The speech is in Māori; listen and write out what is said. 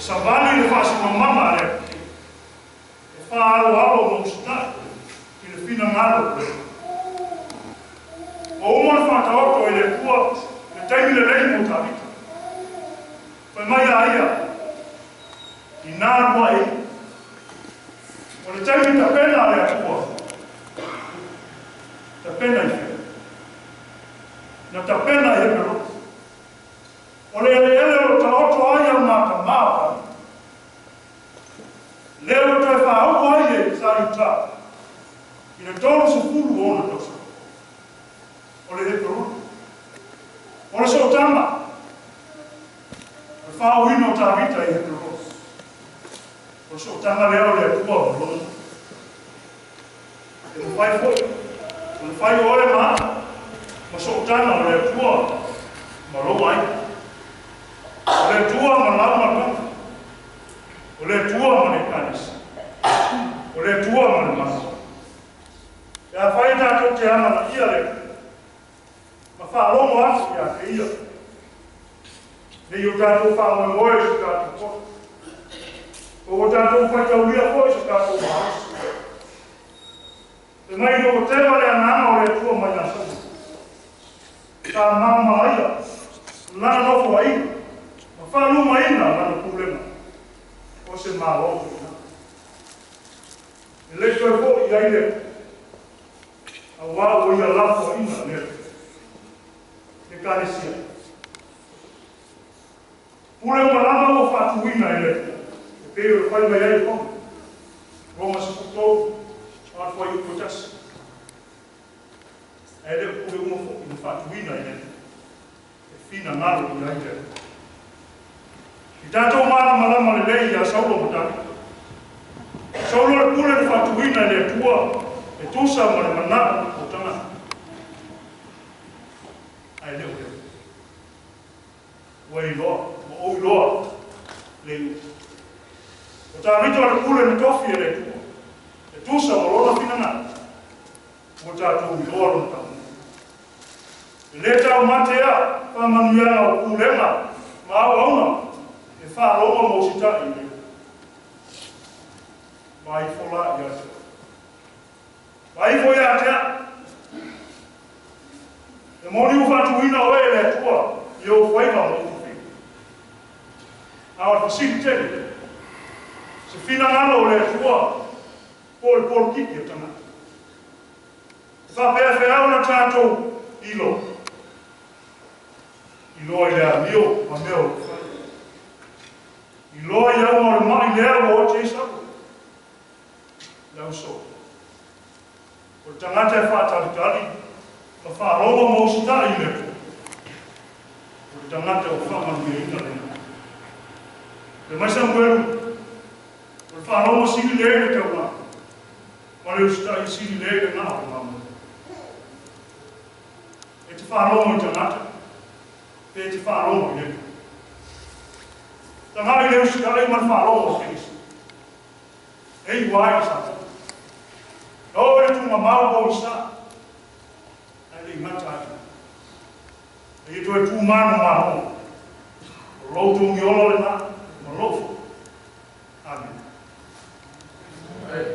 Savani le fasi mama le. E fa alo mo sta. Ile fina ngalo. O mo fa ta o ile tua le taimi le lei mo ta vita. Fa mai aia. Ina mo ai. O le taimi ta pena le tua. Ta pena ile. Na ta pena ile pero. O le ele o ta o aia na ta mapa. Leo te fa au ai sa ita. Ina tolu se fulu ona tosa. O le pero. O le so tama. O fa o ino ta vita I pero. O so tama leo le tua o lo. E o fai foi. O fai o le ma. O so tama le tua. Ma lo ai. O le tua ma la ma. O le tua ma le canis. O le tua ma le mas. E a fai tato te ama na ia le. Ma fa longo atu ia ke ia. Ne io tato fa mo moe su tato po. O tato fa tau ia po su tato mas. E mai no te vale anama o le tua mai na sa. Ta mama ia. Lana no fo ai. Ma fa luma ina lana problema. O se malo. Le koe po I ai le. A wā o ia lafo ina le. E kāresia. Pule malama o whātuina I le. E pēo e whai mai ai konga. Roma se kutou. Atu ai ukotasi. E le pule umofo I whātuina I le. E whina ngaro I ai le. I tātou mana malama le lei a saulo mataki. Saulo le pule le whātuina le tua. E tusa ma le manaka o tanga. Ai leo leo. Wai loa, ma oi loa. Leo. O tā rito le pule le tofi e le tua. E tusa ma lola whina o tātou I loa lo tanga. E le tau matea, whamanuiana o kulenga, ma au auna. E whāronga mo sita I leo. Mai fola I atu. Vai foi até. E mori o whātuina o e le tua. I o whaiva mo tu whi. Awa facilitete. Se whina ngalo o le tua. Pol kiki o tanga. Whapea wheau na tātou ilo. Ilo I lea mio ma meo. Ilo I au ma le mai lea o te isaku. Lau so. O tangata e whātaritari, ma whāronga mo sita I le. O tangata o whamanu e ina lena. Le maisa mweru, o whāronga siri lea te ua. Ma leo sita I siri lea ngā o mamu. E te whāronga I tangata, e te whāronga I le. Tangata leo sita I man whāronga o Kirisi. Ei wai I sata. O e tu mamau o sa. Ai le mata. E tu e tu mano mano. O lo tu ngiolo le na.